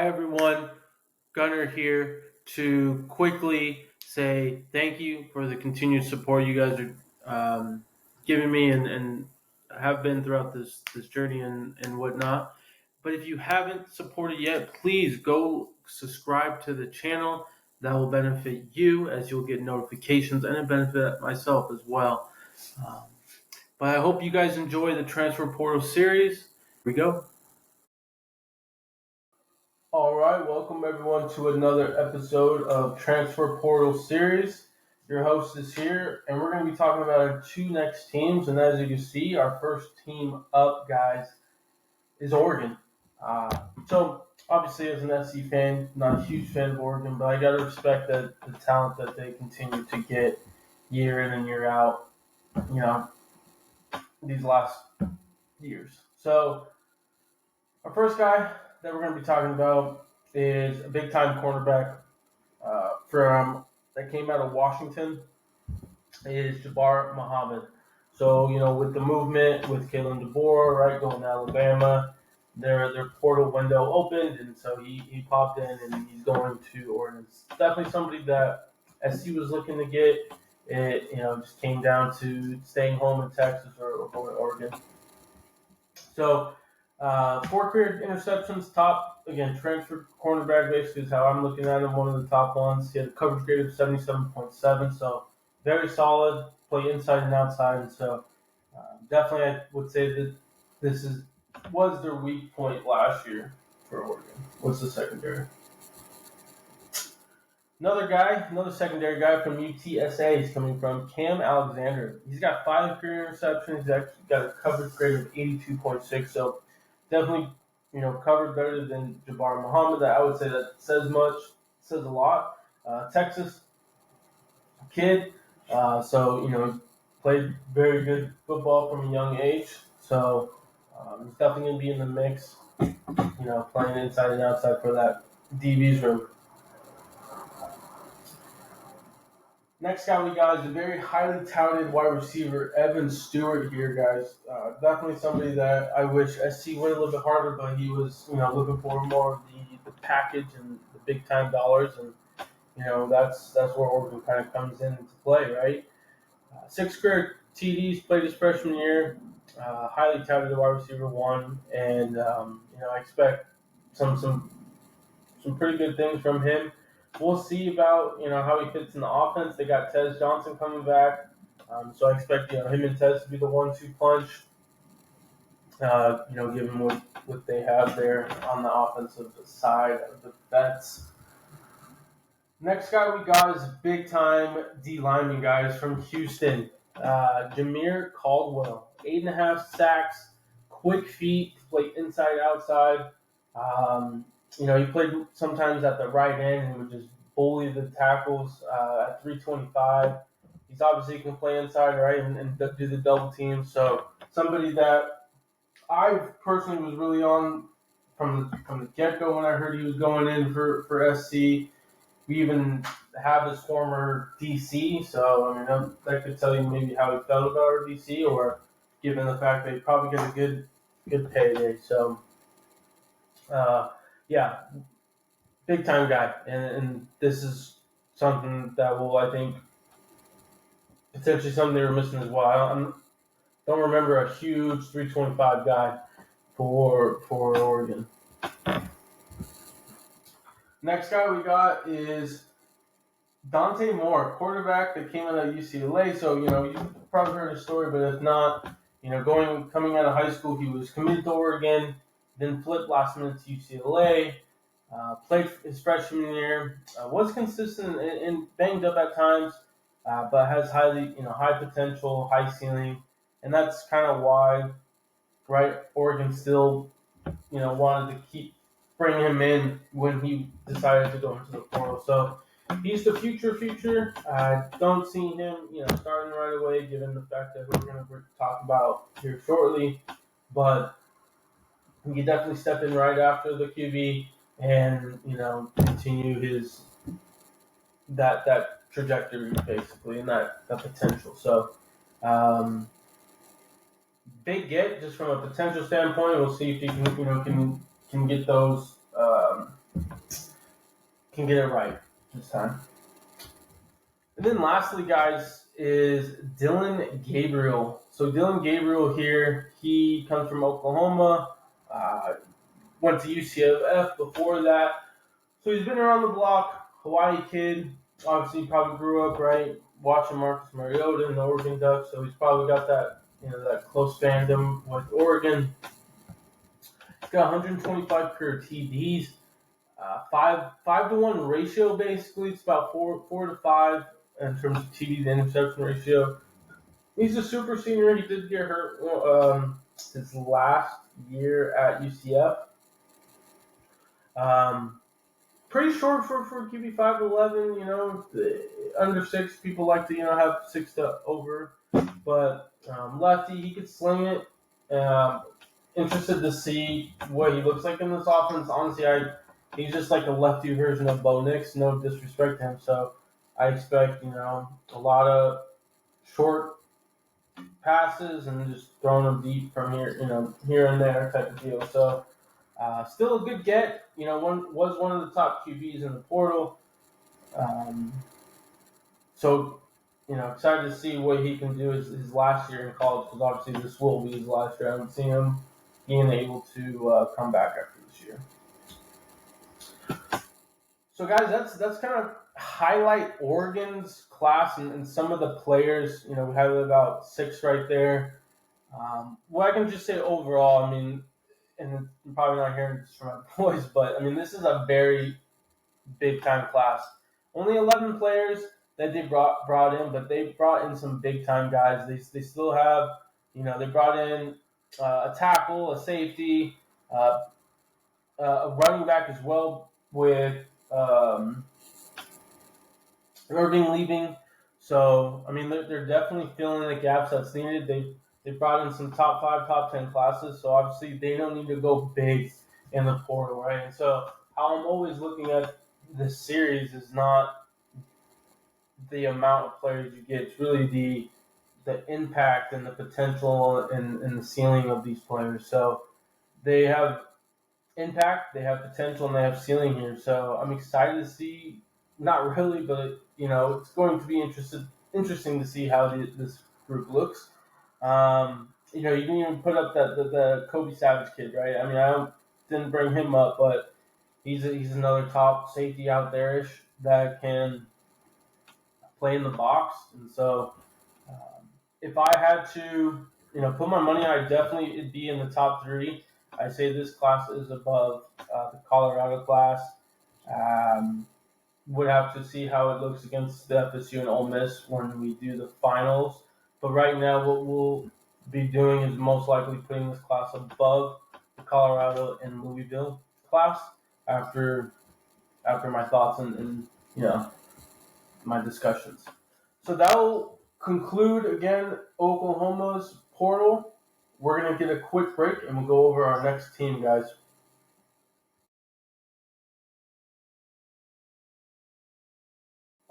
Hi, everyone. Gunner here to quickly say thank you for the continued support you guys are giving me and have been throughout this journey and whatnot. But if you haven't supported yet, please go subscribe to the channel. That will benefit you as you'll get notifications and it benefit myself as well. Um, but I hope you guys enjoy the Transfer Portal series. Here we go. All right, welcome everyone to another episode of Transfer Portal Series. Your host is here, and we're going to be talking about our two next teams. And as you can see, our first team up, guys, is Oregon. So, obviously, as an SC fan, not a huge fan of Oregon, but I got to respect the talent that they continue to get year in and year out, these last years. So, our first guy that we're going to be talking about is a big-time cornerback from that came out of Washington. Is Jabbar Muhammad. So, with the movement with Kalen DeBoer, right, going to Alabama, their portal window opened, and so he popped in, and he's going to Oregon. It's definitely somebody that SC was looking to get. It, just came down to staying home in Texas or going to Oregon. So, 4 career interceptions, top, again, transfer cornerback basically is how I'm looking at him, one of the top ones. He had a coverage grade of 77.7, so very solid, play inside and outside. And so, definitely I would say that this was their weak point last year for Oregon, was the secondary. Another secondary guy from UTSA is coming from Cam Alexander. He's got 5 career interceptions. He's actually got a coverage grade of 82.6. So definitely, covered better than Jabbar Muhammad. I would say that says a lot. Texas kid. So, played very good football from a young age. So he's definitely going to be in the mix, playing inside and outside for that DB's room. Next guy we got is a very highly touted wide receiver, Evan Stewart here, guys. Definitely somebody that I wish SC went a little bit harder, but he was, looking for more of the package and the big time dollars, and that's where Oregon kind of comes into play, right? 6 career TDs played his freshman year, highly touted wide receiver 1, and I expect some pretty good things from him. We'll see about how he fits in the offense. They got Tez Johnson coming back, so I expect him and Tez to be the 1-2 punch. Given what they have there on the offensive side of the bets. Next guy we got is big time D lineman, guys, from Houston. Jameer Caldwell, 8.5 sacks, quick feet, play inside outside. He played sometimes at the right end and would just bully the tackles at 325. He's obviously can play inside, right, and do the double team. So somebody that I personally was really on from the get-go when I heard he was going in for SC. We even have his former DC, so that could tell you maybe how he felt about our DC, or given the fact that he probably get a good payday. So, yeah, big time guy, and this is something that will, I think, potentially something they were missing as well. I don't remember a huge 325 guy for Oregon. Next guy we got is Dante Moore, quarterback that came out of UCLA. So, you've probably heard his story, but if not, coming out of high school, he was committed to Oregon, then flipped last minute to UCLA, played his freshman year, was consistent and banged up at times, but has high potential, high ceiling, and that's kind of why, right, Oregon still, wanted to bring him in when he decided to go into the portal. So he's the future. I don't see him, starting right away, given the fact that we're going to talk about here shortly. But he can definitely step in right after the QB and, continue his that trajectory basically and that potential. So big get just from a potential standpoint. We'll see if he can get those can get it right this time. And then lastly, guys, is Dillon Gabriel. So Dillon Gabriel here, he comes from Oklahoma, went to UCF before that. So he's been around the block, Hawaii kid. Obviously, probably grew up, right, watching Marcus Mariota and the Oregon Ducks. So he's probably got that, that close fandom with Oregon. He's got 125 career TDs, 5-to-1 ratio basically. It's about 4 to 5 in terms of TD to interception ratio. He's a super senior. He did get hurt his last year at UCF. Pretty short for QB, 5'11", under 6. People like to, have 6 to over. But lefty, he could sling it. Interested to see what he looks like in this offense. Honestly, he's just like a lefty version of Bo Nix. No disrespect to him. So I expect, a lot of short passes and just throwing them deep from here and there type of deal. So still a good get. Was one of the top QBs in the portal. So, excited to see what he can do his last year in college, because obviously this will be his last year. I haven't seen him being able to come back after this year. So, guys, that's kind of highlight Oregon's class and some of the players. We have about 6 right there. What I can just say overall, and you're probably not hearing this from my voice, but, this is a very big-time class. Only 11 players that they brought in, but they brought in some big-time guys. They still have, they brought in a tackle, a safety, a running back as well with Irving leaving. So, they're definitely filling the gaps that's needed. They brought in some top 5, top 10 classes, so obviously they don't need to go big in the portal, right? And so how I'm always looking at this series is not the amount of players you get. It's really the impact and the potential and the ceiling of these players. So they have impact, they have potential, and they have ceiling here. So I'm excited to see, not really, but, it's going to be interesting to see how this group looks. You can even put up the Kobe Savage kid, right? I didn't bring him up, but he's another top safety out there-ish that can play in the box. And so if I had to, put my money on, it'd be in the top 3. I say this class is above the Colorado class. Would have to see how it looks against the FSU and Ole Miss when we do the finals. But right now, what we'll be doing is most likely putting this class above the Colorado and Louisville class after my thoughts and my discussions. So that will conclude, again, Oklahoma's portal. We're going to get a quick break, and we'll go over our next team, guys.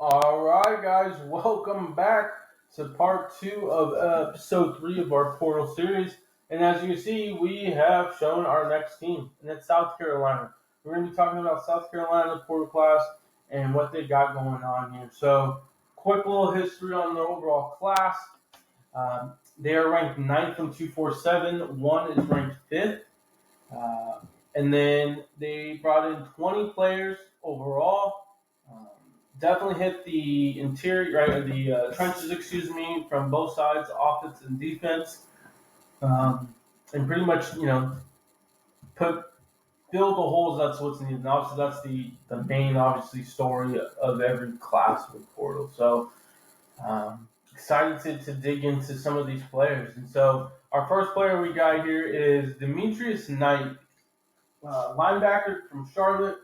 All right, guys, welcome back to part 2 of episode 3 of our portal series. And as you see, we have shown our next team, and it's South Carolina. We're going to be talking about South Carolina portal class and what they got going on here. So, quick little history on the overall class. They are ranked 9th from 247. One is ranked 5th. And then they brought in 20 players overall. Definitely hit the interior, right, the trenches, from both sides, offense and defense. And pretty much, fill the holes. That's what's needed. And obviously, that's the main, story of every class with portal. So, excited to dig into some of these players. And so, our first player we got here is Demetrius Knight, linebacker from Charlotte.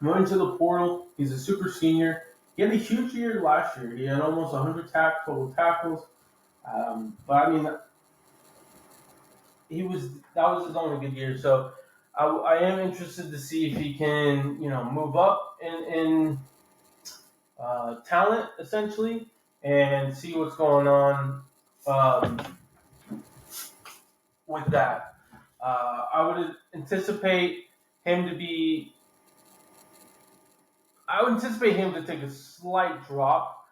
Went into the portal. He's a super senior. He had a huge year last year. He had almost 100 total tackles. But that was his only good year. So I am interested to see if he can, move up in talent essentially, and see what's going on with that. I would anticipate him to be I would anticipate him to take a slight drop.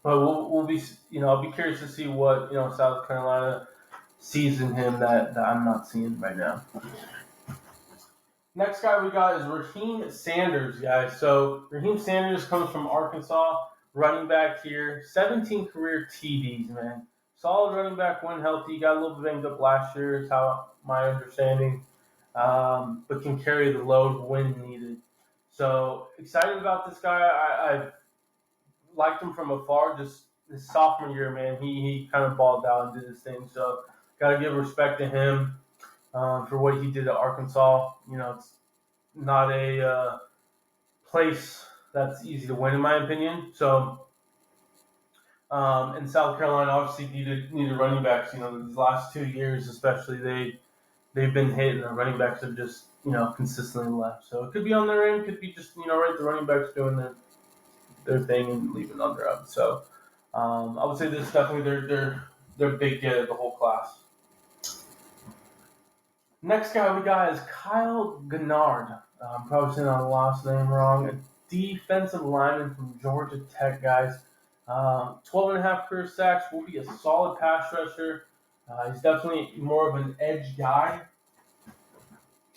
But we'll be, I'll be curious to see what, South Carolina sees in him that I'm not seeing right now. Next guy we got is Raheem Sanders, guys. So Raheem Sanders comes from Arkansas, running back here, 17 career TDs, man. Solid running back when healthy. Got a little bit banged up last year, is how my understanding. But can carry the load when needed. So excited about this guy. I've liked him from afar. Just his sophomore year, man, he kind of balled out and did his thing. So got to give respect to him for what he did at Arkansas. It's not a place that's easy to win, in my opinion. So, and South Carolina obviously needed running backs. These last 2 years, especially, they've been hit, and the running backs have just consistently left. So it could be on their end, could be just right, the running backs doing their thing and leaving under up. So I would say this is definitely their big get of the whole class. Next guy we got is Kyle Gennard. I'm probably saying the last name wrong. A defensive lineman from Georgia Tech, guys. 12.5 career sacks. Will be a solid pass rusher. He's definitely more of an edge guy.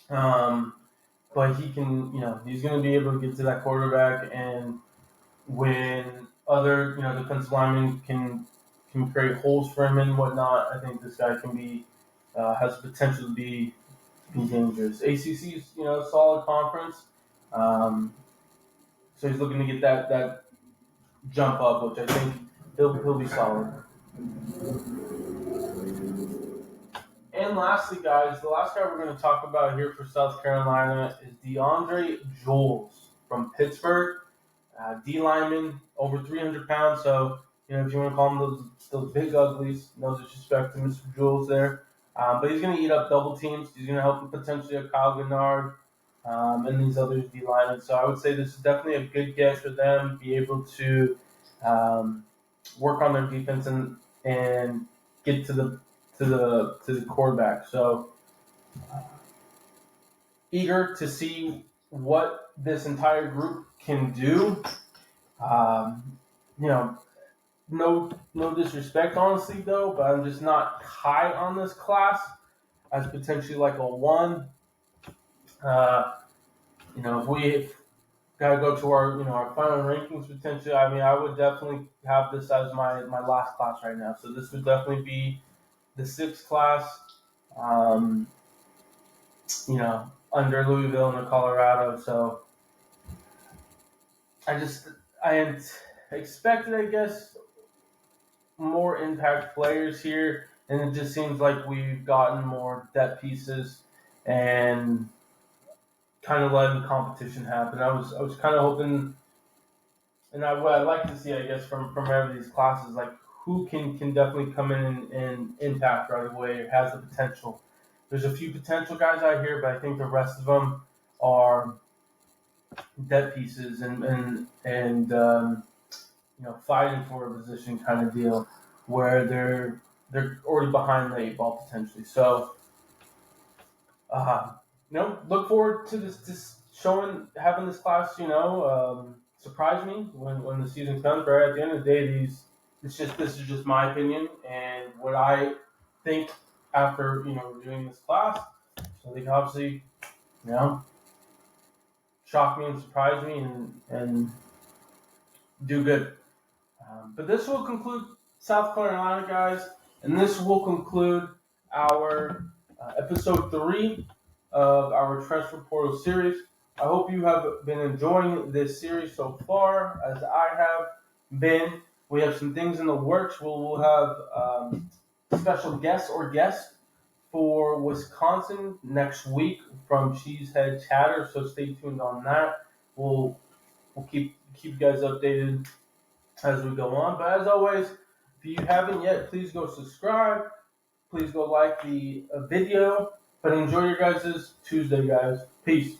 But he can, he's going to be able to get to that quarterback, and when other, defensive linemen can create holes for him and whatnot, I think this guy can be has potential to be dangerous. ACC's, solid conference, so he's looking to get that jump up, which I think he'll be solid. And lastly, guys, the last guy we're going to talk about here for South Carolina is DeAndre Jules from Pittsburgh. D lineman, over 300 pounds. So, if you want to call him those big uglies, no disrespect to Mr. Jules there. But he's going to eat up double teams. He's going to help potentially a Kyle Gennard and these other D linemen. So I would say this is definitely a good get for them. Be able to work on their defense and get to the quarterback. So eager to see what this entire group can do. No disrespect, honestly, though, but I'm just not high on this class as potentially like a 1. If we gotta go to our final rankings potentially, I would definitely have this as my last class right now. So this would definitely be the 6th class. Under Louisville and Colorado. So I expected, I guess, more impact players here, and it just seems like we've gotten more depth pieces and kind of letting the competition happen. I was kind of hoping, and what I'd like to see, I guess, from every of these classes, like who can definitely come in and impact right away or has the potential. There's a few potential guys out here, but I think the rest of them are depth pieces and fighting for a position kind of deal where they're already behind the 8 ball potentially. So, look forward to this having this class, surprise me when the season comes. But at the end of the day, this is just my opinion and what I think after, reviewing this class. So they can obviously, shock me and surprise me and do good. But this will conclude South Carolina, guys, and this will conclude our episode 3 of our Transfer Portal series. I hope you have been enjoying this series so far, as I have been. We have some things in the works. We'll have special guests for Wisconsin next week from Cheesehead Chatter, so stay tuned on that. We'll keep you guys updated as we go on. But as always, if you haven't yet, please go subscribe. Please go like the video. But enjoy your guys' Tuesday, guys. Peace.